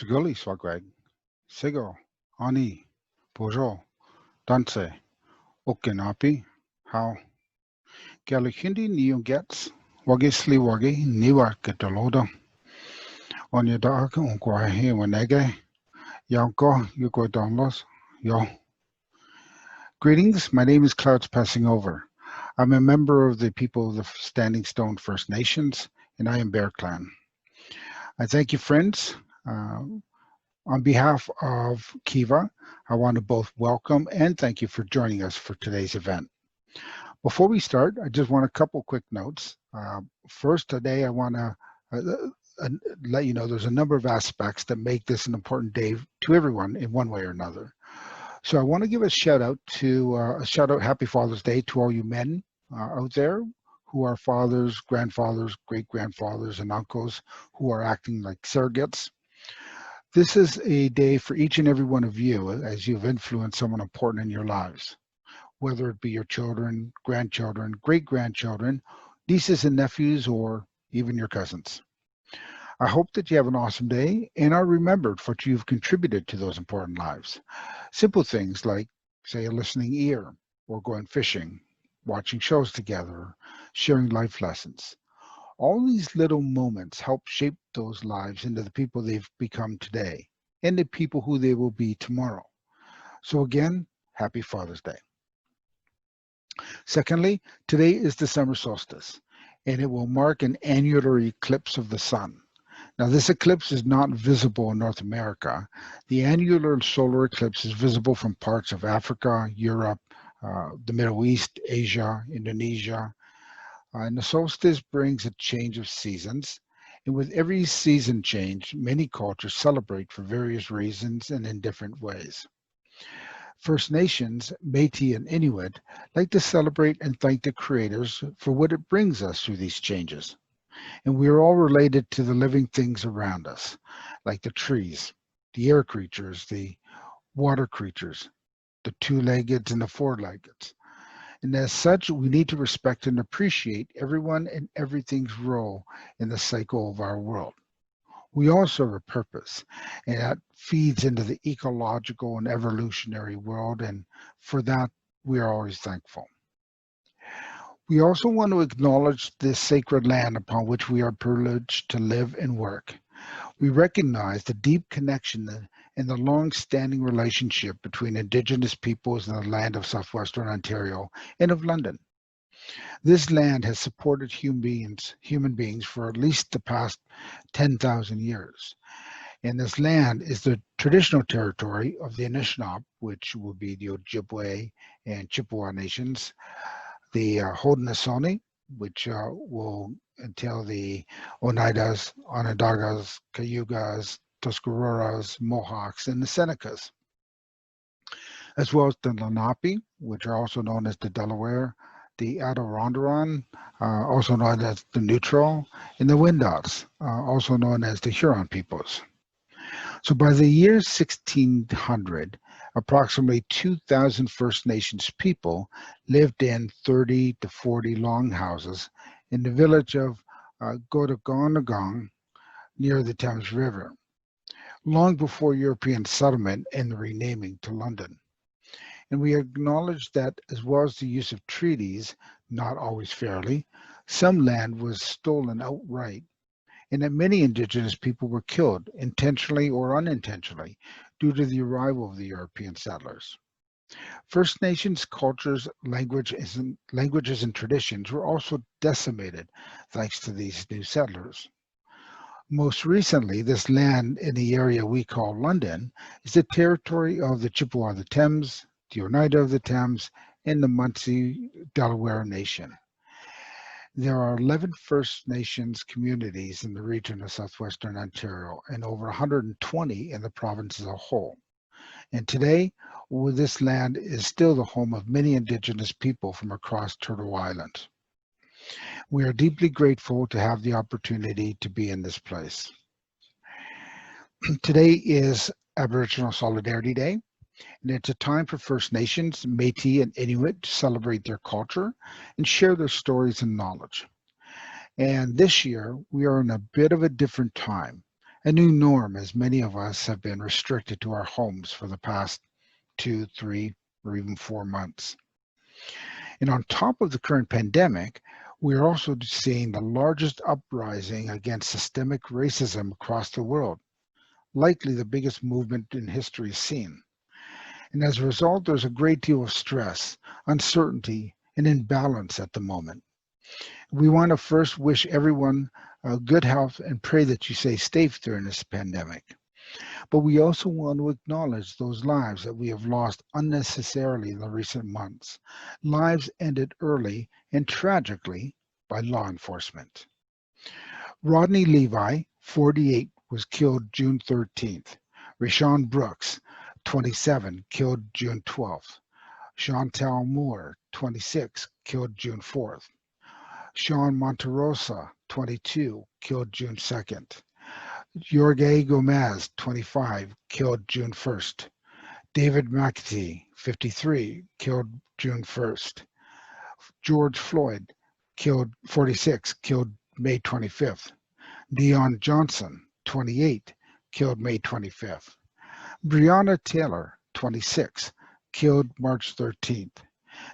Siguli Swagwag, Sigo, Ani, Bojo, Danse, Okinapi, How, Galihindi Neo Gets, Wagisli Wagi, Niwa Ketaloda, Onyadak, Unkwahi Wanege, Yanko, Yuko Donlos, Yo. Greetings, my name is Clouds Passing Over. I'm a member of the people of the Standing Stone First Nations, and I am Bear Clan. I thank you, friends. Uh, On behalf of Keva, I want to both welcome and thank you for joining us for today's event. Before we start, I just want a couple quick notes. First, today I want to let you know there's a number of aspects that make this an important day to everyone in one way or another. So I want to give a shout out, Happy Father's Day to all you men out there who are fathers, grandfathers, great grandfathers, and uncles who are acting like surrogates. This is a day for each and every one of you as you've influenced someone important in your lives, whether it be your children, grandchildren, great grandchildren, nieces and nephews, or even your cousins. I hope that you have an awesome day and are remembered for what you've contributed to those important lives. Simple things like, say, a listening ear, or going fishing, watching shows together, sharing life lessons. All these little moments help shape those lives into the people they've become today and the people who they will be tomorrow. So again, happy Father's Day. Secondly, today is the summer solstice, and it will mark an annular eclipse of the sun. Now, this eclipse is not visible in North America. The annular solar eclipse is visible from parts of Africa, Europe, the Middle East, Asia, Indonesia, and the solstice brings a change of seasons. And with every season change, many cultures celebrate for various reasons and in different ways. First Nations, Métis, and Inuit like to celebrate and thank the creators for what it brings us through these changes. And we are all related to the living things around us, like the trees, the air creatures, the water creatures, the two-legged and the four-legged. And as such, we need to respect and appreciate everyone and everything's role in the cycle of our world. We all serve a purpose, and that feeds into the ecological and evolutionary world, and for that, we are always thankful. We also want to acknowledge this sacred land upon which we are privileged to live and work. We recognize the deep connection and the long-standing relationship between Indigenous peoples in the land of southwestern Ontario and of London. This land has supported human beings for at least the past 10,000 years. And this land is the traditional territory of the Anishinaabe, which will be the Ojibwe and Chippewa nations, the Haudenosaunee, which will entail the Oneidas, Onondagas, Cayugas, Tuscaroras, Mohawks, and the Senecas, as well as the Lenape, which are also known as the Delaware, the Adirondack, also known as the Neutral, and the Wendat, also known as the Huron peoples. So by the year 1600, approximately 2,000 First Nations people lived in 30 to 40 longhouses in the village of Godagonagong near the Thames River, long before European settlement and the renaming to London. And we acknowledge that as well as the use of treaties, not always fairly, some land was stolen outright, and that many Indigenous people were killed, intentionally or unintentionally, due to the arrival of the European settlers. First Nations cultures, languages, and traditions were also decimated thanks to these new settlers. Most recently, this land in the area we call London is the territory of the Chippewa of the Thames, the Oneida of the Thames, and the Munsee Delaware Nation. There are 11 First Nations communities in the region of southwestern Ontario and over 120 in the province as a whole. And today, this land is still the home of many Indigenous people from across Turtle Island. We are deeply grateful to have the opportunity to be in this place. Today is Aboriginal Solidarity Day, and it's a time for First Nations, Métis, and Inuit to celebrate their culture and share their stories and knowledge. And this year, we are in a bit of a different time, a new norm as many of us have been restricted to our homes for the past 2, 3, or even 4 months. And on top of the current pandemic, we are also seeing the largest uprising against systemic racism across the world, likely the biggest movement in history seen. And as a result, there's a great deal of stress, uncertainty, and imbalance at the moment. We want to first wish everyone good health and pray that you stay safe during this pandemic. But we also want to acknowledge those lives that we have lost unnecessarily in the recent months. Lives ended early and tragically by law enforcement. Rodney Levi, 48, was killed June 13th. Rashawn Brooks, 27, killed June 12th. Chantal Moore, 26, killed June 4th. Sean Monterosa, 22, killed June 2nd. Jorge Gomez, 25, killed June 1st. David McAtee, 53, killed June 1st. George Floyd, 46, killed May 25th. Dion Johnson, 28, killed May 25th. Breonna Taylor, 26, killed March 13th.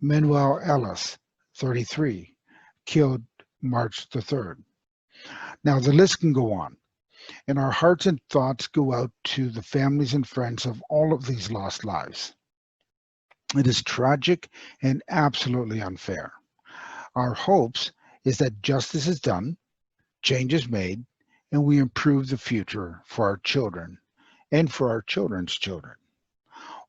Manuel Ellis, 33, killed March the 3rd. Now the list can go on, and our hearts and thoughts go out to the families and friends of all of these lost lives. It is tragic and absolutely unfair. Our hopes is that justice is done, change is made, and we improve the future for our children and for our children's children.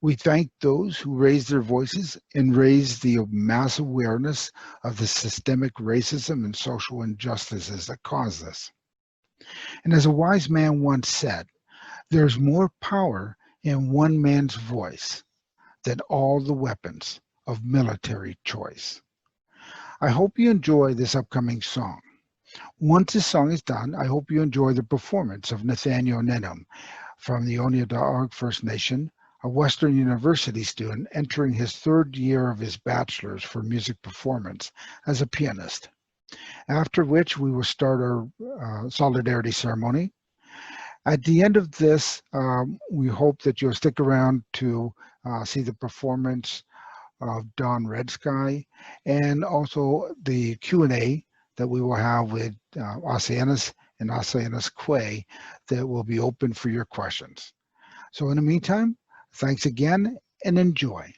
We thank those who raised their voices and raised the mass awareness of the systemic racism and social injustices that cause this. And as a wise man once said, there's more power in one man's voice than all the weapons of military choice. I hope you enjoy this upcoming song. Once this song is done, I hope you enjoy the performance of Nathaniel Ninham from the Onondaga First Nation, a Western University student entering his third year of his bachelor's for music performance as a pianist. After which we will start our solidarity ceremony. At the end of this, we hope that you'll stick around to see the performance of Don Red Sky and also the Q&A that we will have with Oceanus and Oceanus Quay that will be open for your questions. So in the meantime, thanks again and enjoy.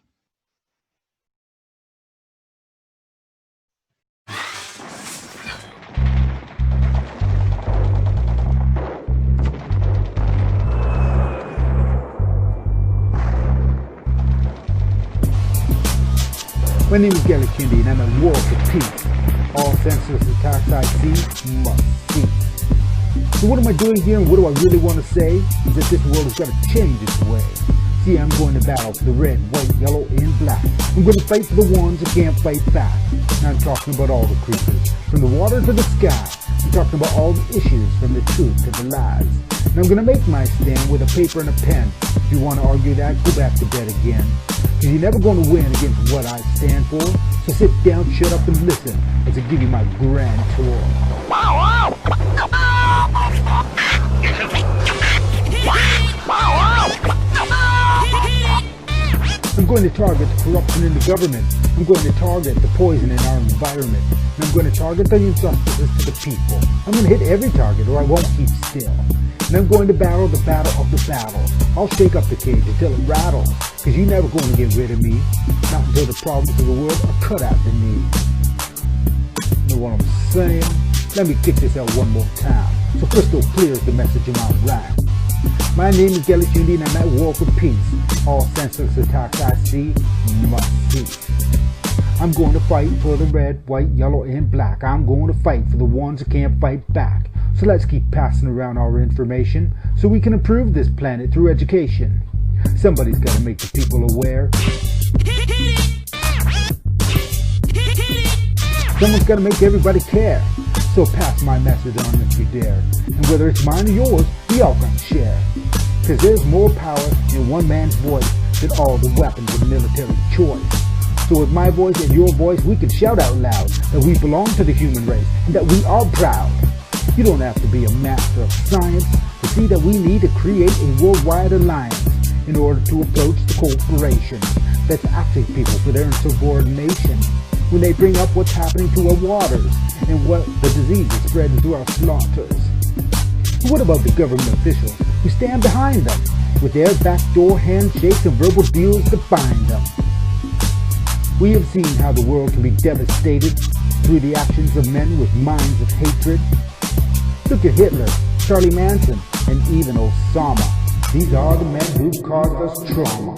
My name is Kaluyuti and I'm at war for peace. All senseless attacks I see must cease. So what am I doing here and what do I really want to say? Is that this world has got to change its way. See, I'm going to battle for the red, white, yellow, and black. I'm going to fight for the ones that can't fight back. And I'm talking about all the creatures, from the water to the sky. I'm talking about all the issues, from the truth to the lies. And I'm going to make my stand with a paper and a pen. If you want to argue that, go back to bed again. Because you're never going to win against what I stand for. So sit down, shut up, and listen as I give you my grand tour. I'm going to target the corruption in the government. I'm going to target the poison in our environment. And I'm going to target the injustices to the people. I'm going to hit every target or I won't keep still. And I'm going to battle the battle of the battle. I'll shake up the cage until it rattles. Because you're never going to get rid of me. Not until the problems of the world are cut at the knees. You know what I'm saying? Let me kick this out one more time. So crystal clear is the message in my rhyme. My name is Kaluyuti and I'm at war for peace. All senseless attacks I see must cease. I'm going to fight for the red, white, yellow, and black. I'm going to fight for the ones that can't fight back. So let's keep passing around our information so we can improve this planet through education. Somebody's got to make the people aware. Someone's got to make everybody care. So pass my message on if you dare. And whether it's mine or yours, we all can share. Because there's more power in one man's voice than all the weapons of military choice. So with my voice and your voice, we can shout out loud that we belong to the human race and that we are proud. You don't have to be a master of science to see that we need to create a worldwide alliance in order to approach the corporations that's asking people for their insubordination when they bring up what's happening to our waters and what the disease is spreading through our slaughters. What about the government officials who stand behind them with their backdoor handshakes and verbal deals to bind them? We have seen how the world can be devastated through the actions of men with minds of hatred. Look at Hitler, Charlie Manson, and even Osama. These are the men who caused us trauma.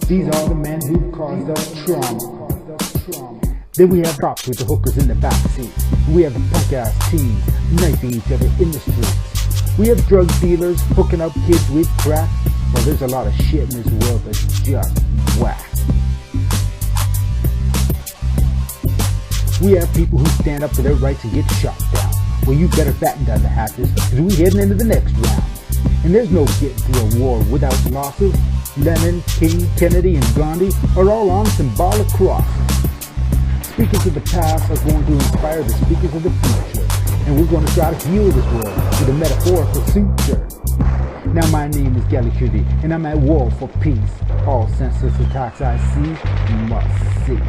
These are the men who caused us trauma. Then we have cops with the hookers in the backseat. We have the punk-ass teens knifing each other in the streets. We have drug dealers hooking up kids with crack. Well, there's a lot of shit in this world that's just whack. We have people who stand up for their rights and get shot down. Well, you better batten down the hatches, because we're heading into the next round. And there's no getting through a war without losses. Lenin, King, Kennedy, and Gandhi are all on symbolic crosses. Speakers of the past are going to inspire the speakers of the future. And we're going to try to heal this world with a metaphorical suture. Now my name is Kaluyuti, and I'm at war for peace. All senseless attacks I see must cease.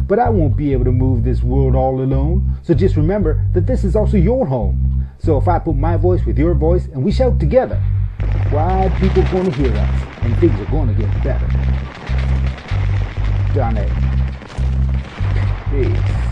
But I won't be able to move this world all alone, so just remember that this is also your home. So if I put my voice with your voice and we shout together, why, people are going to hear us, and things are going to get better. Done it. Peace.